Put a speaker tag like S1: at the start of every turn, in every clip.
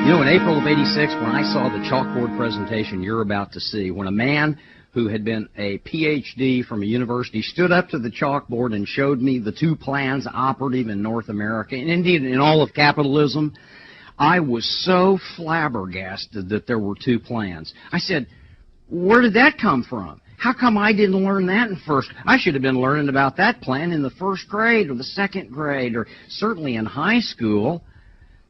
S1: You know, in April of '86, when I saw the chalkboard presentation you're about to see, when a man who had been a PhD from a university stood up to the chalkboard and showed me the two plans operative in North America, and indeed in all of capitalism, I was so flabbergasted that there were two plans. I said, where did that come from? How come I didn't learn that in first? I should have been learning about that plan in the first grade or the second grade or certainly in high school.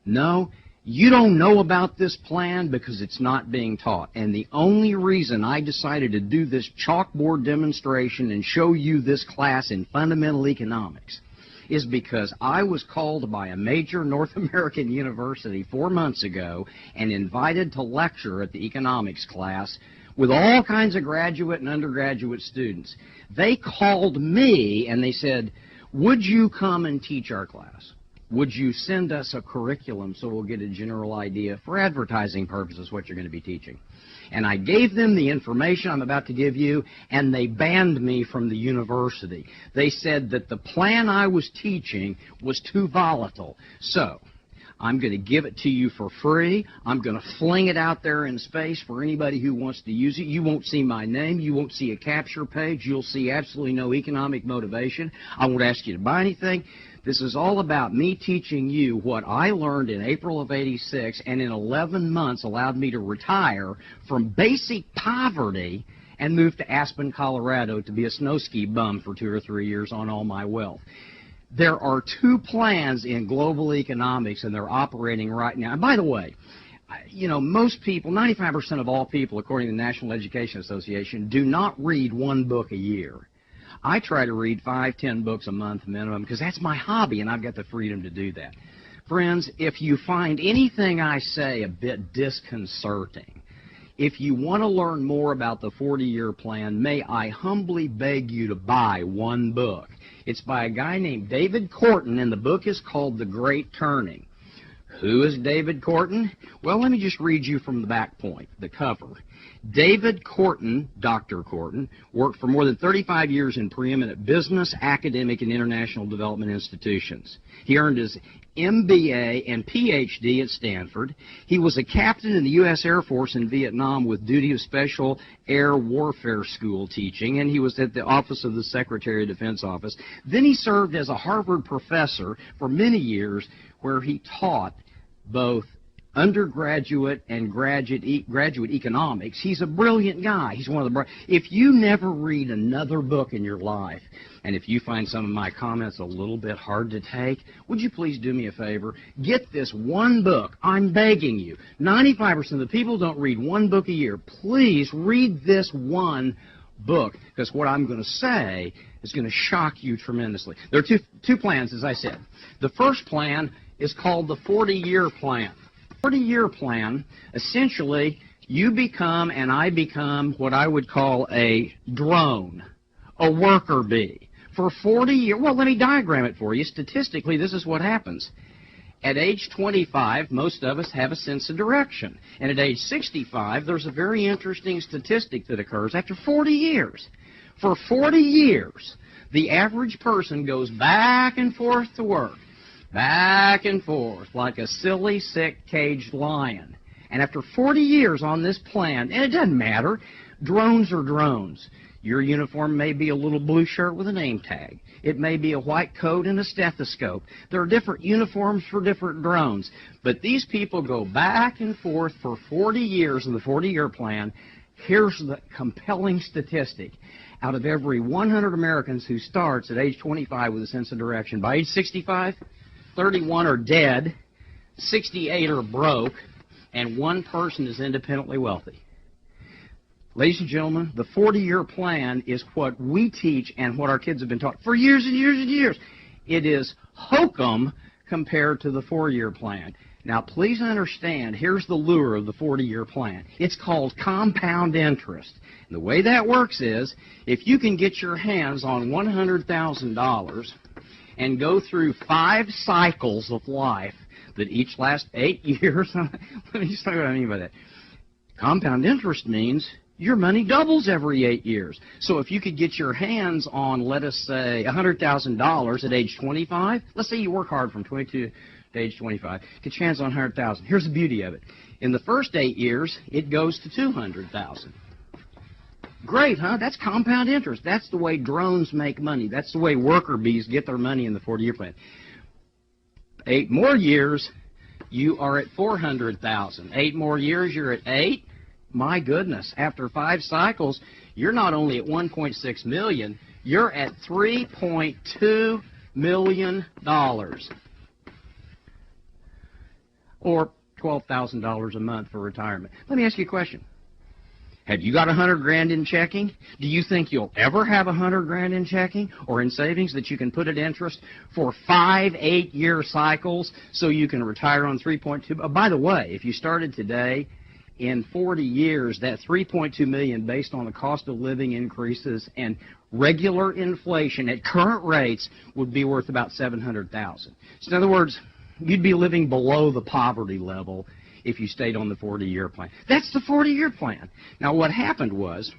S1: No, you don't know about this plan because it's not being taught. And the only reason I decided to do this chalkboard demonstration and show you this class in fundamental economics is because I was called by a major North American university 4 months ago and invited to lecture at the economics class with all kinds of graduate and undergraduate students. They called me and they said, would you come and teach our class? Would you send us a curriculum so we'll get a general idea for advertising purposes what you're going to be teaching? And I gave them the information I'm about to give you, and they banned me from the university. They said that the plan I was teaching was too volatile. So I'm going to give it to you for free. I'm going to fling it out there in space for anybody who wants to use it. You won't see my name. You won't see a capture page. You'll see absolutely no economic motivation. I won't ask you to buy anything. This is all about me teaching you what I learned in April of '86 and in 11 months allowed me to retire from basic poverty and move to Aspen, Colorado to be a snow ski bum for 2 or 3 years on all my wealth. There are two plans in global economics, and they're operating right now. And by the way, you know, most people, 95% of all people, according to the National Education Association, do not read one book a year. I try to read 5, 10 books a month minimum because that's my hobby, and I've got the freedom to do that. Friends, if you find anything I say a bit disconcerting, if you want to learn more about the 40-year plan, may I humbly beg you to buy one book. It's by a guy named David Korten, and the book is called The Great Turning. Who is David Korten? Well, let me just read you from the back point, the cover. David Korten, Dr. Korten, worked for more than 35 years in preeminent business, academic, and international development institutions. He earned his MBA and PhD at Stanford. He was a captain in the U.S. Air Force in Vietnam with duty of Special Air Warfare School teaching, and he was at the Office of the Secretary of Defense Office. Then he served as a Harvard professor for many years where he taught both undergraduate and graduate economics. He's a brilliant guy. He's one of the if you never read another book in your life, and if you find some of my comments a little bit hard to take, would you please do me a favor? Get this one book. I'm begging you. 95% of the people don't read one book a year. Please read this one book, because what I'm going to say is going to shock you tremendously. There are two plans, as I said. The first plan is called the 40-year plan. 40-year plan, essentially, you become and I become what I would call a drone, a worker bee. For 40 years, well, let me diagram it for you. Statistically, this is what happens. At age 25, most of us have a sense of direction. And at age 65, there's a very interesting statistic that occurs after 40 years. For 40 years, the average person goes back and forth to work. Back and forth, like a silly, sick, caged lion. And after 40 years on this plan, and it doesn't matter, drones are drones. Your uniform may be a little blue shirt with a name tag. It may be a white coat and a stethoscope. There are different uniforms for different drones. But these people go back and forth for 40 years in the 40-year plan. Here's the compelling statistic. Out of every 100 Americans who starts at age 25 with a sense of direction, by age 65, 31 are dead, 68 are broke, and 1 person is independently wealthy. Ladies and gentlemen, the 40-year plan is what we teach and what our kids have been taught for years and years and years. It is hokum compared to the 4-year plan. Now, please understand, here's the lure of the 40-year plan. It's called compound interest. And the way that works is, if you can get your hands on $100,000 and go through 5 cycles of life that each last 8 years. Let me just tell you what I mean by that. Compound interest means your money doubles every 8 years. So if you could get your hands on, let us say, $100,000 at age 25, let's say you work hard from 22 to age 25, get your hands on 100,000. Here's the beauty of it. In the first 8 years, it goes to 200,000. Great, huh? That's compound interest. That's the way drones make money. That's the way worker bees get their money in the 40-year plan. 8 more years, you are at 400,000. 8 more years, you're at 8. My goodness, after 5 cycles, you're not only at 1.6 million, you're at $3.2 million. Or $12,000 a month for retirement. Let me ask you a question. Have you got 100 grand in checking? Do you think you'll ever have 100 grand in checking or in savings that you can put at interest for 5 8-year cycles so you can retire on 3.2? By the way, if you started today, in 40 years, that 3.2 million based on the cost of living increases and regular inflation at current rates would be worth about 700,000. So in other words, you'd be living below the poverty level if you stayed on the 40-year plan. That's the 40-year plan. Now what happened was,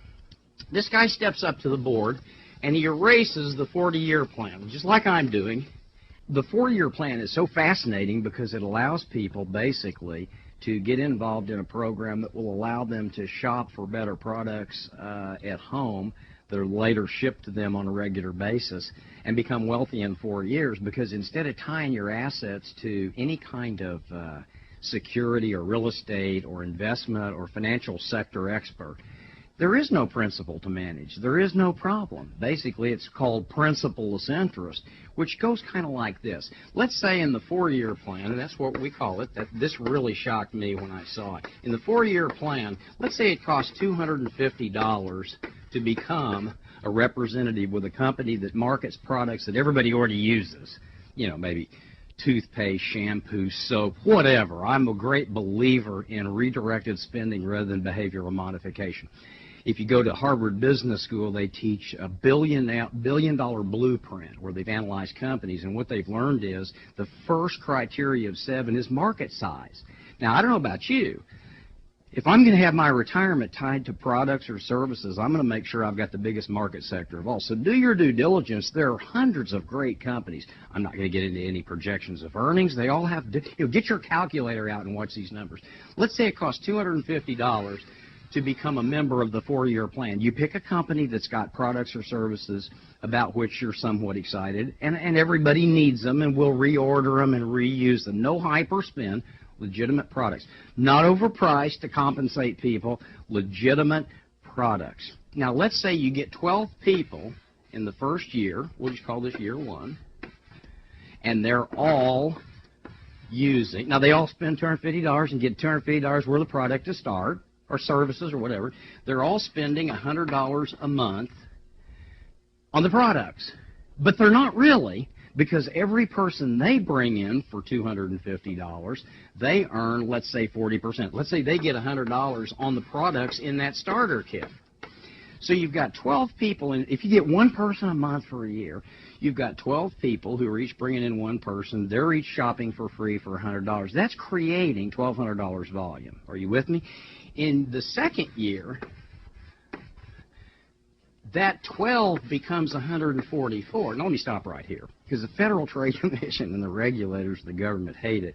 S1: this guy steps up to the board and he erases the 40-year plan, just like I'm doing. The 4-year plan is so fascinating because it allows people basically to get involved in a program that will allow them to shop for better products at home that are later shipped to them on a regular basis and become wealthy in 4 years, because instead of tying your assets to any kind of security or real estate or investment or financial sector expert, there is no principal to manage. There is no problem. Basically, it's called principal-less interest, which goes kind of like this. Let's say in the 4-year plan, and that's what we call it, that this really shocked me when I saw it. In the 4-year plan, let's say it costs $250 to become a representative with a company that markets products that everybody already uses. You know, maybe toothpaste, shampoo, soap, whatever. I'm a great believer in redirected spending rather than behavioral modification. If you go to Harvard Business School, they teach a billion-dollar blueprint where they've analyzed companies, and what they've learned is the first criteria of 7 is market size. Now, I don't know about you. If I'm going to have my retirement tied to products or services, I'm going to make sure I've got the biggest market sector of all. So do your due diligence. There are hundreds of great companies. I'm not going to get into any projections of earnings. They all have, get your calculator out and watch these numbers. Let's say it costs $250 to become a member of the 4-year plan. You pick a company that's got products or services about which you're somewhat excited, and everybody needs them, and we'll reorder them and reuse them. No hyperspend. Legitimate products. Not overpriced to compensate people. Legitimate products. Now, let's say you get 12 people in the first year. We'll just call this year 1. And they're all using. Now, they all spend $250 and get $250 worth of product to start, or services or whatever. They're all spending $100 a month on the products. But they're not really, because every person they bring in for $250, they earn, let's say, 40%. Let's say they get $100 on the products in that starter kit. So you've got 12 people, and if you get one person a month for a year, you've got 12 people who are each bringing in one person. They're each shopping for free for $100. That's creating $1,200 volume. Are you with me? In the second year, that 12 becomes 144. Now, let me stop right here, because the Federal Trade Commission and the regulators of the government hate it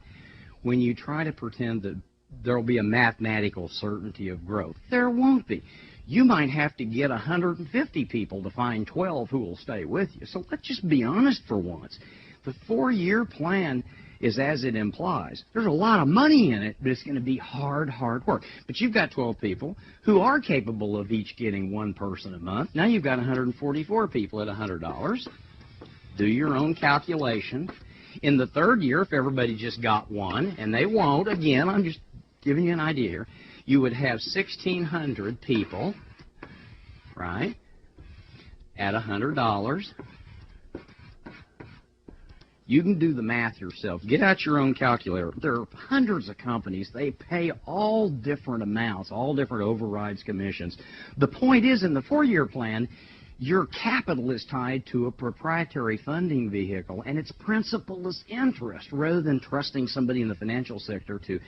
S1: when you try to pretend that there will be a mathematical certainty of growth. There won't be. You might have to get 150 people to find 12 who will stay with you. So let's just be honest for once. The 4-year plan is as it implies. There's a lot of money in it, but it's going to be hard work. But you've got 12 people who are capable of each getting one person a month. Now you've got 144 people at $100. Do your own calculation. In the 3rd year, if everybody just got one, and they won't, again, I'm just giving you an idea here, you would have 1,600 people, right, at $100. You can do the math yourself. Get out your own calculator. There are hundreds of companies. They pay all different amounts, all different overrides, commissions. The point is, in the 4-year plan, your capital is tied to a proprietary funding vehicle, and it's principal-less interest rather than trusting somebody in the financial sector to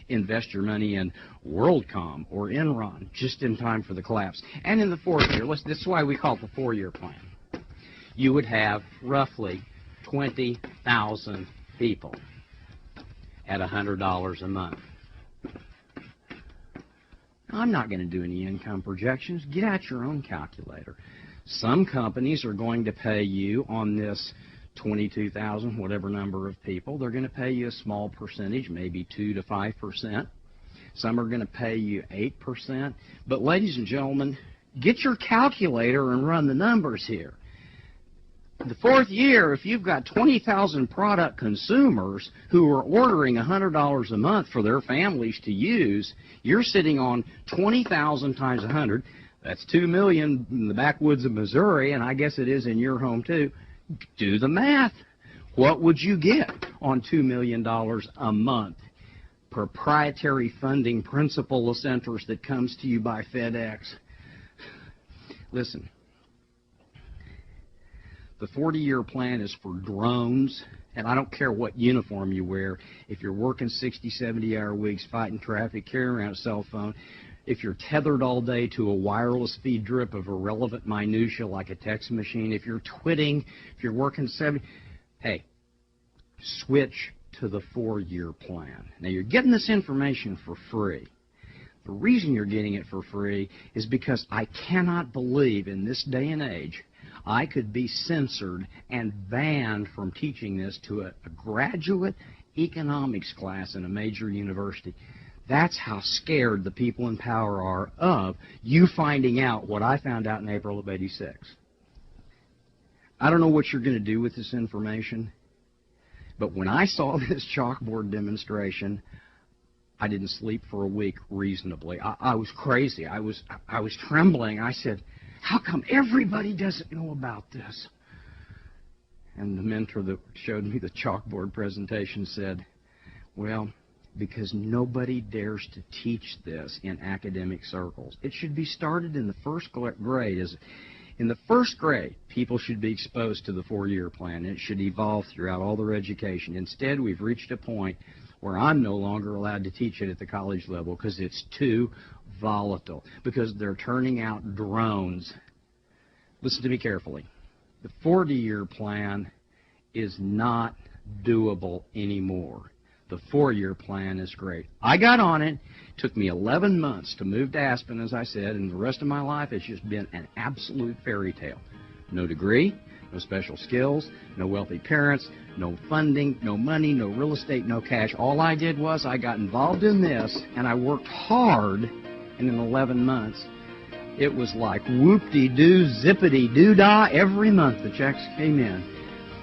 S1: invest your money in WorldCom or Enron just in time for the collapse. And in the 4th year, this is why we call it the 4-year plan, you would have roughly 20,000 people. at $100 a month. I'm not going to do any income projections. Get out your own calculator. Some companies are going to pay you on this 22,000, whatever number of people, they're going to pay you a small percentage, maybe 2 to 5%. Some are going to pay you 8%. But ladies and gentlemen, get your calculator and run the numbers here. The fourth year, if you've got 20,000 product consumers who are ordering $100 a month for their families to use, you're sitting on 20,000 times 100. That's 2 million in the backwoods of Missouri, and I guess it is in your home too. Do the math. What would you get on $2 million a month? Proprietary funding, principal-less interest that comes to you by FedEx. Listen. The 40-year plan is for drones, and I don't care what uniform you wear. If you're working 60, 70-hour weeks, fighting traffic, carrying around a cell phone, if you're tethered all day to a wireless feed drip of irrelevant minutia like a text machine, if you're twitting, if you're working 70, hey, switch to the 4-year plan. Now, you're getting this information for free. The reason you're getting it for free is because I cannot believe in this day and age I could be censored and banned from teaching this to a graduate economics class in a major university. That's how scared the people in power are of you finding out what I found out in April of '86. I don't know what you're going to do with this information, but when I saw this chalkboard demonstration, I didn't sleep for a week reasonably. I was crazy. I was trembling. I said, how come everybody doesn't know about this? And the mentor that showed me the chalkboard presentation said, well, because nobody dares to teach this in academic circles. It should be started in the first grade. In the first grade, people should be exposed to the 4-year plan, and it should evolve throughout all their education. Instead, we've reached a point where I'm no longer allowed to teach it at the college level because it's too volatile, because they're turning out drones. Listen to me carefully. The 40-year plan is not doable anymore. The 4-year plan is great. I got on it. It took me 11 months to move to Aspen, as I said, and the rest of my life has just been an absolute fairy tale. No degree, no special skills, no wealthy parents, no funding, no money, no real estate, no cash. All I did was I got involved in this, and I worked hard, and in 11 months, it was like whoop-de-doo, zippity-doo-dah. Every month the checks came in.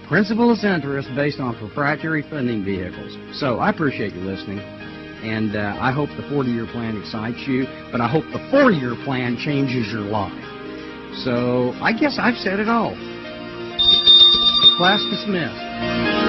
S1: Principal-less interest based on proprietary funding vehicles. So I appreciate you listening, and I hope the 40-year plan excites you, but I hope the 4-year plan changes your life. So I guess I've said it all. Class dismissed.